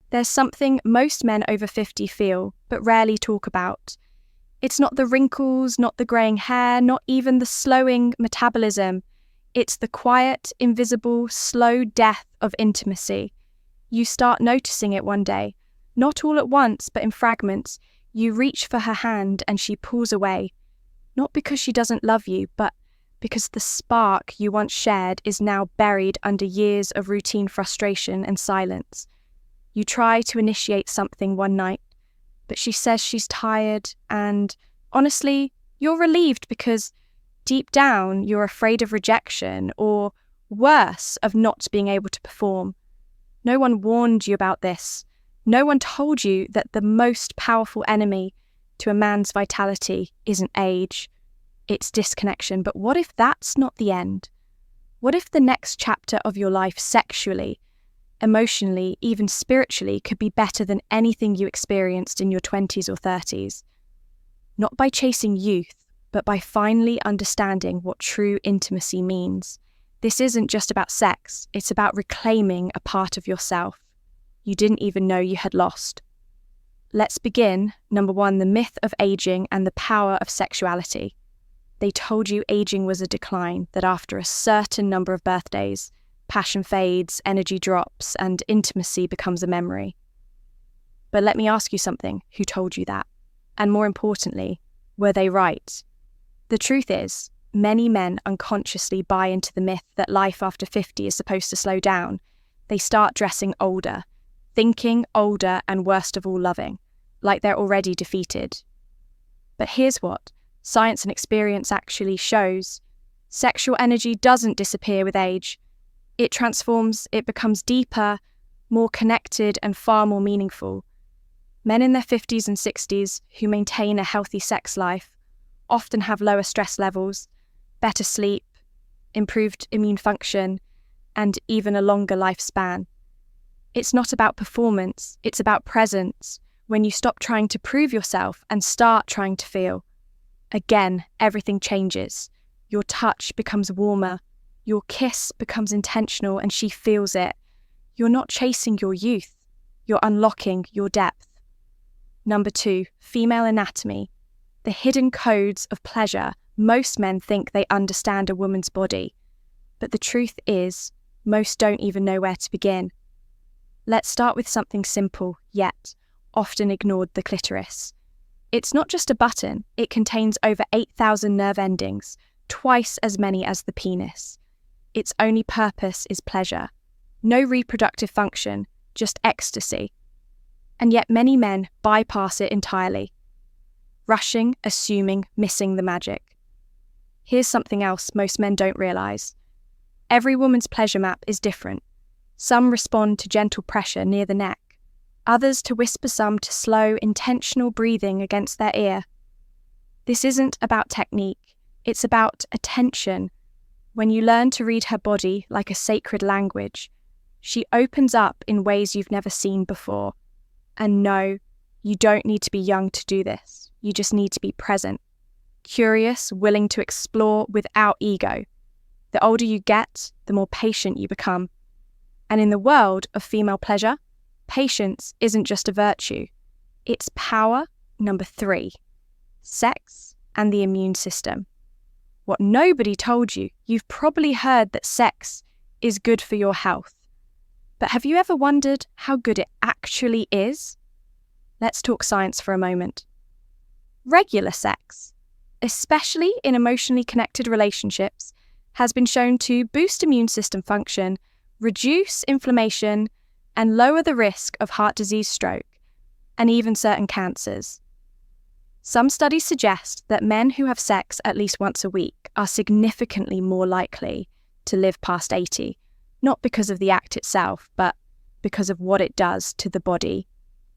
There's something most men over 50 feel, but rarely talk about. It's not the wrinkles, not the greying hair, not even the slowing metabolism. It's the quiet, invisible, slow death of intimacy. You start noticing it one day, not all at once, but in fragments. You reach for her hand and she pulls away, not because she doesn't love you, but because the spark you once shared is now buried under years of routine frustration and silence. You try to initiate something one night, but she says she's tired, and honestly, you're relieved because deep down you're afraid of rejection, or worse, of not being able to perform. No one warned you about this. No one told you that the most powerful enemy to a man's vitality isn't age, it's disconnection. But what if that's not the end? What if the next chapter of your life sexually, emotionally, even spiritually could be better than anything you experienced in your 20s or 30s? Not by chasing youth, but by finally understanding what true intimacy means. This isn't just about sex, it's about reclaiming a part of yourself you didn't even know you had lost. Let's begin, number 1, the myth of aging and the power of sexuality. They told you aging was a decline, that after a certain number of birthdays, passion fades, energy drops, and intimacy becomes a memory. But let me ask you something, who told you that? And more importantly, were they right? The truth is, many men unconsciously buy into the myth that life after 50 is supposed to slow down. They start dressing older, thinking older, and worst of all, loving, like they're already defeated. But here's what science and experience actually shows. Sexual energy doesn't disappear with age. It transforms, it becomes deeper, more connected, and far more meaningful. Men in their 50s and 60s who maintain a healthy sex life often have lower stress levels, better sleep, improved immune function, and even a longer lifespan. It's not about performance, it's about presence. When you stop trying to prove yourself and start trying to feel, again, everything changes. Your touch becomes warmer, your kiss becomes intentional, and she feels it. You're not chasing your youth, you're unlocking your depth. Number 2, female anatomy. The hidden codes of pleasure. Most men think they understand a woman's body, but the truth is, most don't even know where to begin. Let's start with something simple, yet often ignored: the clitoris. It's not just a button, it contains over 8,000 nerve endings, twice as many as the penis. Its only purpose is pleasure. No reproductive function, just ecstasy. And yet many men bypass it entirely, rushing, assuming, missing the magic. Here's something else most men don't realise. Every woman's pleasure map is different. Some respond to gentle pressure near the neck, others to whisper, some to slow, intentional breathing against their ear. This isn't about technique, it's about attention. When you learn to read her body like a sacred language, she opens up in ways you've never seen before. And no, you don't need to be young to do this. You just need to be present, curious, willing to explore without ego. The older you get, the more patient you become. And in the world of female pleasure, patience isn't just a virtue. It's power. Number 3, sex and the immune system. What nobody told you, you've probably heard that sex is good for your health. But have you ever wondered how good it actually is? Let's talk science for a moment. Regular sex, especially in emotionally connected relationships, has been shown to boost immune system function, reduce inflammation, and lower the risk of heart disease, stroke, and even certain cancers. Some studies suggest that men who have sex at least once a week are significantly more likely to live past 80, not because of the act itself, but because of what it does to the body.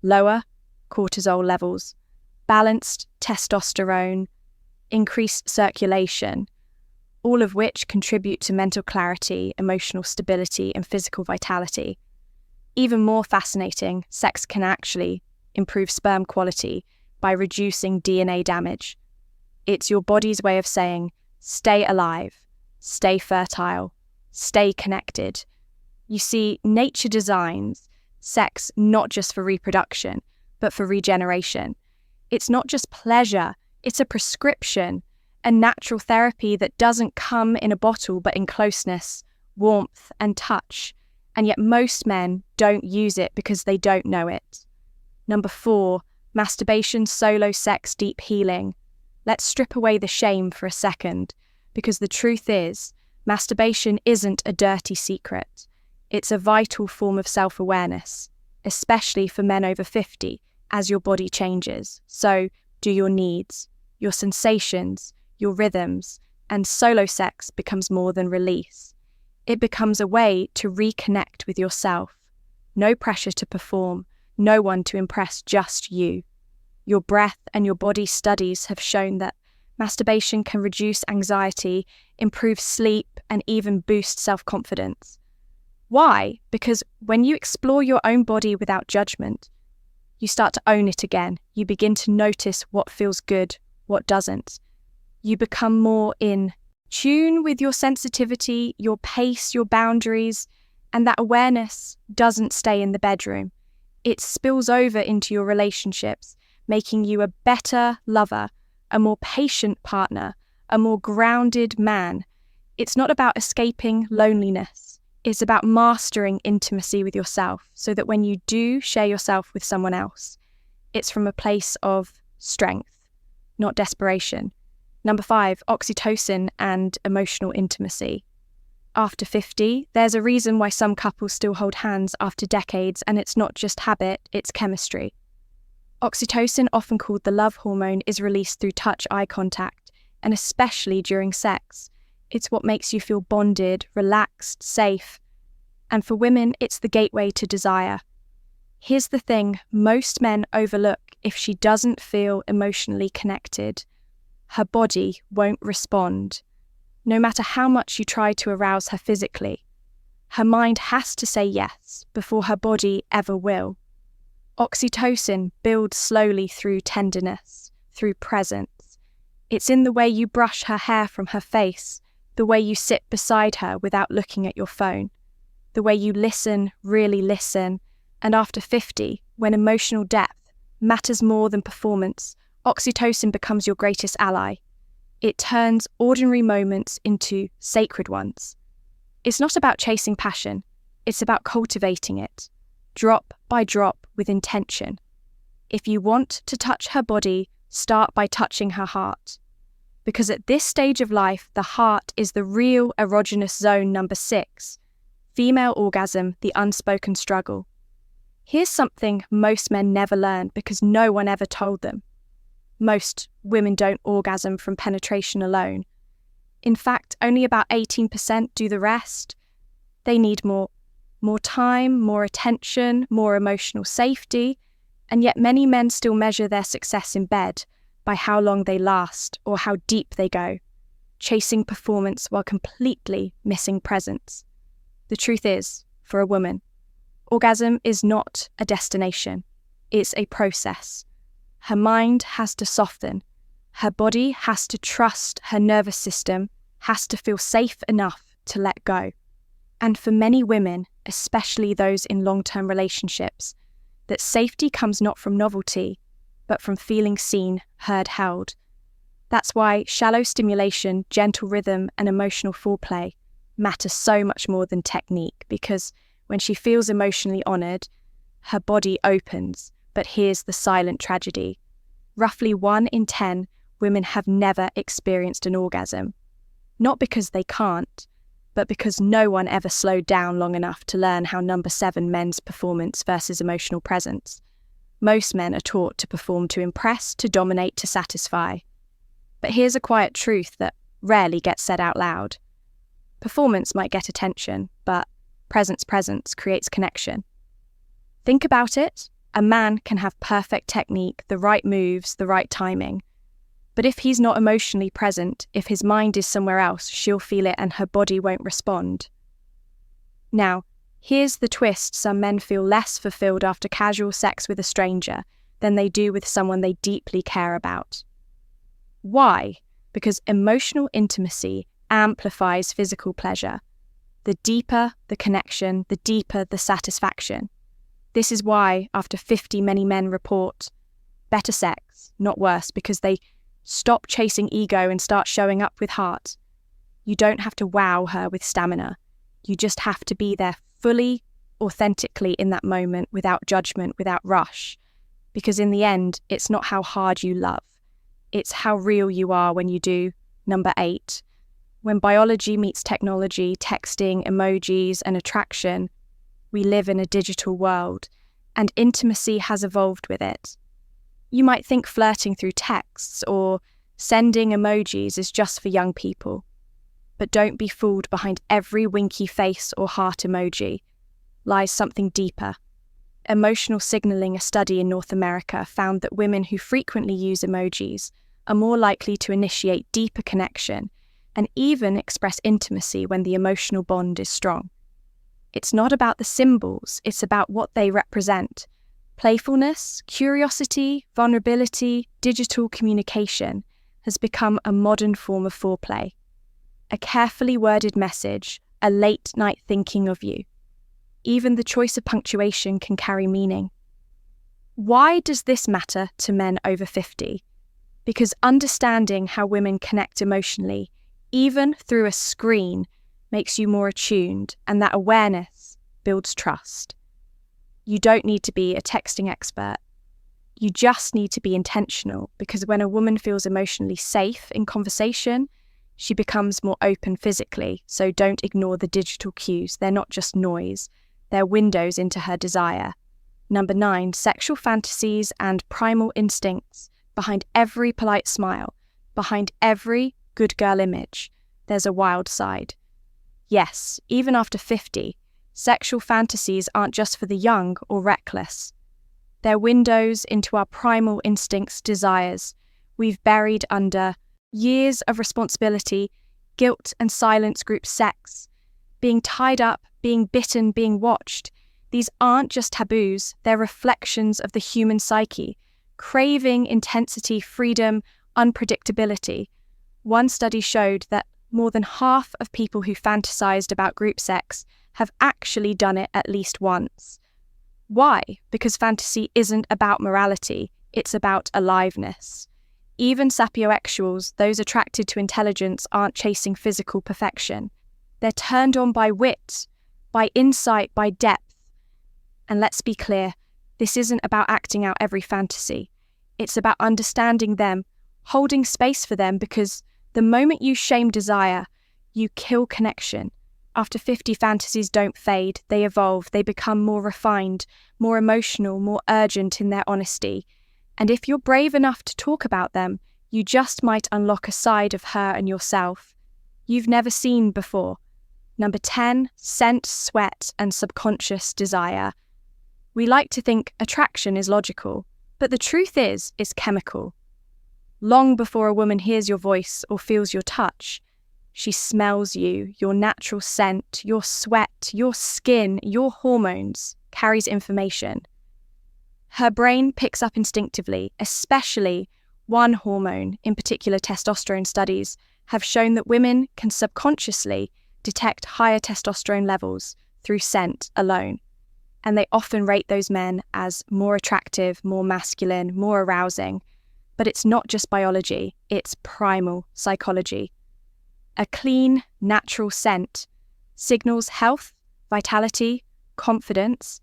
Lower cortisol levels, balanced testosterone, increased circulation, all of which contribute to mental clarity, emotional stability, and physical vitality. Even more fascinating, sex can actually improve sperm quality by reducing DNA damage. It's your body's way of saying, stay alive, stay fertile, stay connected. You see, nature designs sex not just for reproduction, but for regeneration. It's not just pleasure, it's a prescription, a natural therapy that doesn't come in a bottle but in closeness, warmth, and touch. And yet most men don't use it because they don't know it. Number 4, masturbation, solo sex, deep healing. Let's strip away the shame for a second, because the truth is, masturbation isn't a dirty secret. It's a vital form of self-awareness, especially for men over 50, as your body changes. So do your needs, your sensations, your rhythms, and solo sex becomes more than release. It becomes a way to reconnect with yourself. No pressure to perform, no one to impress, just you. Your breath and your body studies have shown that masturbation can reduce anxiety, improve sleep, and even boost self-confidence. Why? Because when you explore your own body without judgment, you start to own it again. You begin to notice what feels good, what doesn't. You become more in tune with your sensitivity, your pace, your boundaries, and that awareness doesn't stay in the bedroom. It spills over into your relationships, making you a better lover, a more patient partner, a more grounded man. It's not about escaping loneliness. It's about mastering intimacy with yourself so that when you do share yourself with someone else, it's from a place of strength, not desperation. Number 5, oxytocin and emotional intimacy. After 50, there's a reason why some couples still hold hands after decades, and it's not just habit, it's chemistry. Oxytocin, often called the love hormone, is released through touch, eye contact, and especially during sex. It's what makes you feel bonded, relaxed, safe. And for women, it's the gateway to desire. Here's the thing most men overlook: if she doesn't feel emotionally connected, her body won't respond. No matter how much you try to arouse her physically, her mind has to say yes before her body ever will. Oxytocin builds slowly through tenderness, through presence. It's in the way you brush her hair from her face, the way you sit beside her without looking at your phone, the way you listen, really listen. And after 50, when emotional depth matters more than performance, oxytocin becomes your greatest ally. It turns ordinary moments into sacred ones. It's not about chasing passion, it's about cultivating it, drop by drop with intention. If you want to touch her body, start by touching her heart. Because at this stage of life, the heart is the real erogenous zone. Number 6, female orgasm, the unspoken struggle. Here's something most men never learn because no one ever told them. Most women don't orgasm from penetration alone. In fact, only about 18% do the rest. They need more time, more attention, more emotional safety, and yet many men still measure their success in bed by how long they last or how deep they go, chasing performance while completely missing presence. The truth is, for a woman, orgasm is not a destination, it's a process. Her mind has to soften, her body has to trust, her nervous system has to feel safe enough to let go. And for many women, especially those in long-term relationships, that safety comes not from novelty, but from feeling seen, heard, held. That's why shallow stimulation, gentle rhythm, and emotional foreplay matter so much more than technique, because when she feels emotionally honoured, her body opens. But here's the silent tragedy. Roughly 1 in 10 women have never experienced an orgasm. Not because they can't, but because no one ever slowed down long enough to learn how number 7 men's performance versus emotional presence. Most men are taught to perform to impress, to dominate, to satisfy. But here's a quiet truth that rarely gets said out loud. Performance might get attention, but presence creates connection. Think about it. A man can have perfect technique, the right moves, the right timing. But if he's not emotionally present, if his mind is somewhere else, she'll feel it and her body won't respond. Now, here's the twist: some men feel less fulfilled after casual sex with a stranger than they do with someone they deeply care about. Why? Because emotional intimacy amplifies physical pleasure. The deeper the connection, the deeper the satisfaction. This is why, after 50, many men report better sex, not worse, because they stop chasing ego and start showing up with heart. You don't have to wow her with stamina. You just have to be there fully, authentically in that moment, without judgment, without rush. Because in the end, it's not how hard you love. It's how real you are when you do. Number 8. When biology meets technology, texting, emojis, and attraction, we live in a digital world, and intimacy has evolved with it. You might think flirting through texts or sending emojis is just for young people. But don't be fooled. Behind every winky face or heart emoji lies something deeper. Emotional signaling, a study in North America, found that women who frequently use emojis are more likely to initiate deeper connection and even express intimacy when the emotional bond is strong. It's not about the symbols, it's about what they represent. Playfulness, curiosity, vulnerability, digital communication has become a modern form of foreplay. A carefully worded message, a late night thinking of you. Even the choice of punctuation can carry meaning. Why does this matter to men over 50? Because understanding how women connect emotionally, even through a screen, makes you more attuned, and that awareness builds trust. You don't need to be a texting expert. You just need to be intentional, because when a woman feels emotionally safe in conversation, she becomes more open physically. So don't ignore the digital cues. They're not just noise. They're windows into her desire. Number 9, sexual fantasies and primal instincts. Behind every polite smile, behind every good girl image, there's a wild side. Yes, even after 50, sexual fantasies aren't just for the young or reckless. They're windows into our primal instincts, desires we've buried under years of responsibility, guilt and silence, group sex, being tied up, being bitten, being watched. These aren't just taboos, they're reflections of the human psyche, craving intensity, freedom, unpredictability. One study showed that more than half of people who fantasized about group sex have actually done it at least once. Why? Because fantasy isn't about morality, it's about aliveness. Even sapiosexuals, those attracted to intelligence, aren't chasing physical perfection. They're turned on by wit, by insight, by depth. And let's be clear, this isn't about acting out every fantasy. It's about understanding them, holding space for them, because the moment you shame desire, you kill connection. After 50, fantasies don't fade, they evolve, they become more refined, more emotional, more urgent in their honesty. And if you're brave enough to talk about them, you just might unlock a side of her and yourself you've never seen before. Number 10, scent, sweat, and subconscious desire. We like to think attraction is logical, but the truth is, it's chemical. Long before a woman hears your voice or feels your touch, she smells you, your natural scent, your sweat, your skin, your hormones, carries information. Her brain picks up instinctively, especially one hormone, in particular testosterone. Studies have shown that women can subconsciously detect higher testosterone levels through scent alone. And they often rate those men as more attractive, more masculine, more arousing. But it's not just biology, it's primal psychology. A clean, natural scent signals health, vitality, confidence.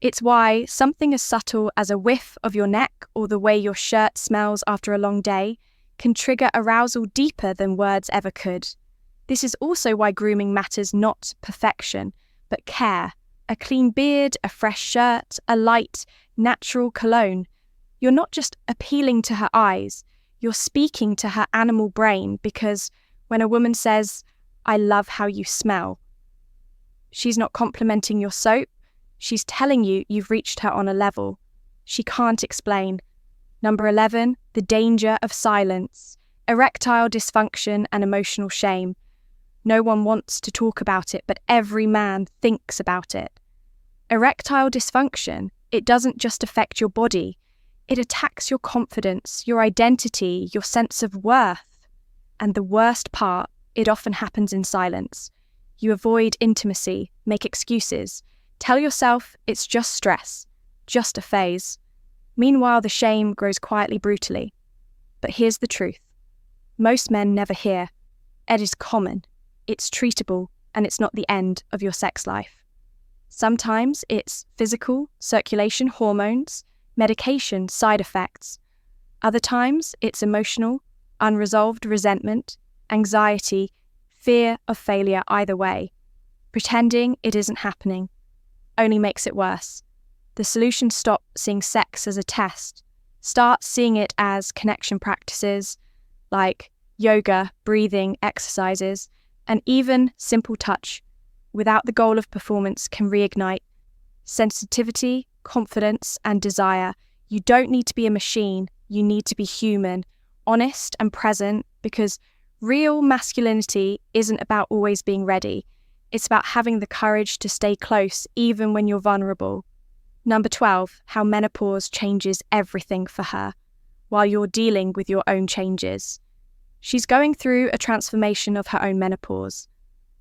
It's why something as subtle as a whiff of your neck or the way your shirt smells after a long day can trigger arousal deeper than words ever could. This is also why grooming matters, not perfection, but care. A clean beard, a fresh shirt, a light, natural cologne. You're not just appealing to her eyes, you're speaking to her animal brain, because when a woman says, "I love how you smell," she's not complimenting your soap, she's telling you you've reached her on a level she can't explain. Number 11, the danger of silence, erectile dysfunction and emotional shame. No one wants to talk about it, but every man thinks about it. Erectile dysfunction, it doesn't just affect your body, it attacks your confidence, your identity, your sense of worth. And the worst part, it often happens in silence. You avoid intimacy, make excuses, Tell yourself it's just stress, just a phase. Meanwhile, the shame grows quietly, brutally. But here's the truth. Most men never hear. It is common, it's treatable, and it's not the end of your sex life. Sometimes it's physical, circulation, hormones, medication, side effects. Other times it's emotional, unresolved resentment, anxiety, fear of failure. Either way, pretending it isn't happening only makes it worse. The solution: stop seeing sex as a test. Start seeing it as connection practices like yoga, breathing, exercises, and even simple touch without the goal of performance can reignite sensitivity, confidence, and desire. You don't need to be a machine. You need to be human, honest and present, because real masculinity isn't about always being ready. It's about having the courage to stay close even when you're vulnerable. Number 12, how menopause changes everything for her while you're dealing with your own changes. She's going through a transformation of her own menopause,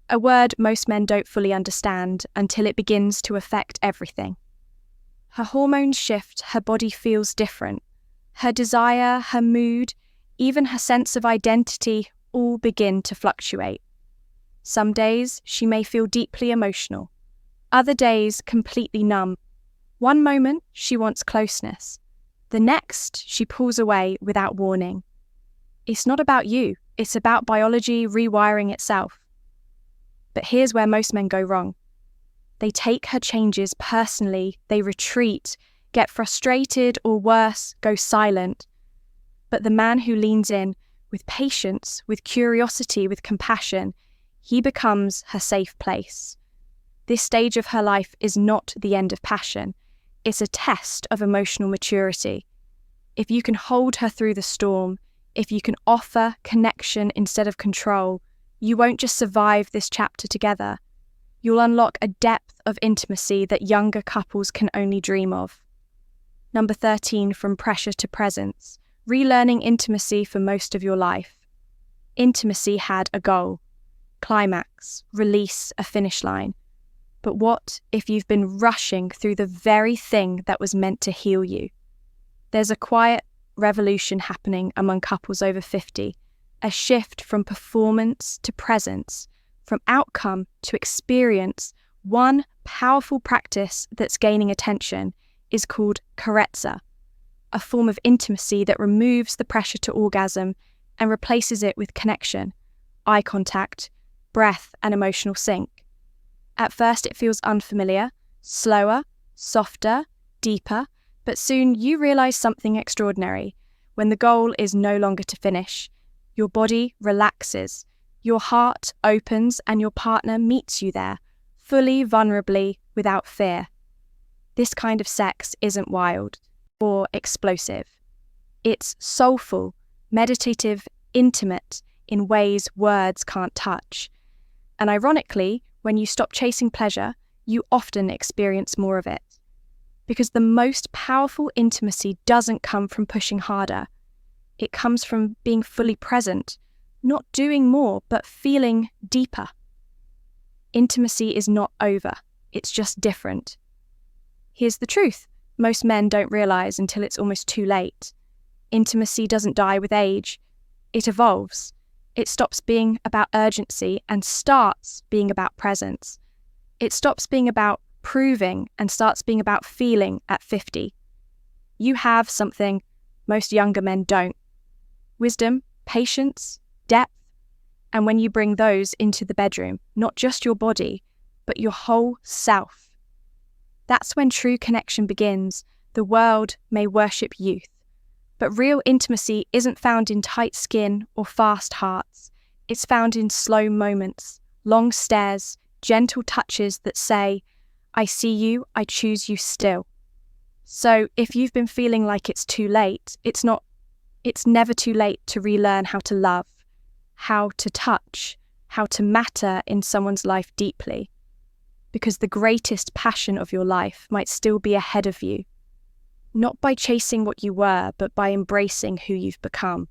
a word most men don't fully understand until it begins to affect everything. Her hormones shift, her body feels different. Her desire, her mood, even her sense of identity all begin to fluctuate. Some days she may feel deeply emotional, other days completely numb. One moment she wants closeness, the next she pulls away without warning. It's not about you, it's about biology rewiring itself. But here's where most men go wrong. They take her changes personally, they retreat, get frustrated, or worse, go silent. But the man who leans in with patience, with curiosity, with compassion, he becomes her safe place. This stage of her life is not the end of passion. It's a test of emotional maturity. If you can hold her through the storm, if you can offer connection instead of control, you won't just survive this chapter together. You'll unlock a depth of intimacy that younger couples can only dream of. Number 13, from pressure to presence. Relearning intimacy for most of your life. Intimacy had a goal. Climax, release, a finish line. But what if you've been rushing through the very thing that was meant to heal you? There's a quiet revolution happening among couples over 50, a shift from performance to presence, from outcome to experience. One powerful practice that's gaining attention is called carezza, a form of intimacy that removes the pressure to orgasm and replaces it with connection, eye contact, breath, and emotional sync. At first it feels unfamiliar, slower, softer, deeper, but soon you realize something extraordinary. When the goal is no longer to finish, your body relaxes, your heart opens, and your partner meets you there, fully, vulnerably, without fear. This kind of sex isn't wild or explosive. It's soulful, meditative, intimate in ways words can't touch. And ironically, when you stop chasing pleasure, you often experience more of it. Because the most powerful intimacy doesn't come from pushing harder. It comes from being fully present, not doing more, but feeling deeper. Intimacy is not over, it's just different. Here's the truth. Most men don't realize until it's almost too late. Intimacy doesn't die with age. It evolves. It stops being about urgency and starts being about presence. It stops being about proving and starts being about feeling at 50. You have something most younger men don't. Wisdom, patience, depth, and when you bring those into the bedroom, not just your body, but your whole self, that's when true connection begins. The world may worship youth, but real intimacy isn't found in tight skin or fast hearts. It's found in slow moments, long stares, gentle touches that say, I see you, I choose you still. So if you've been feeling like it's too late, it's never too late to relearn how to love, how to touch, how to matter in someone's life deeply. Because the greatest passion of your life might still be ahead of you. Not by chasing what you were, but by embracing who you've become.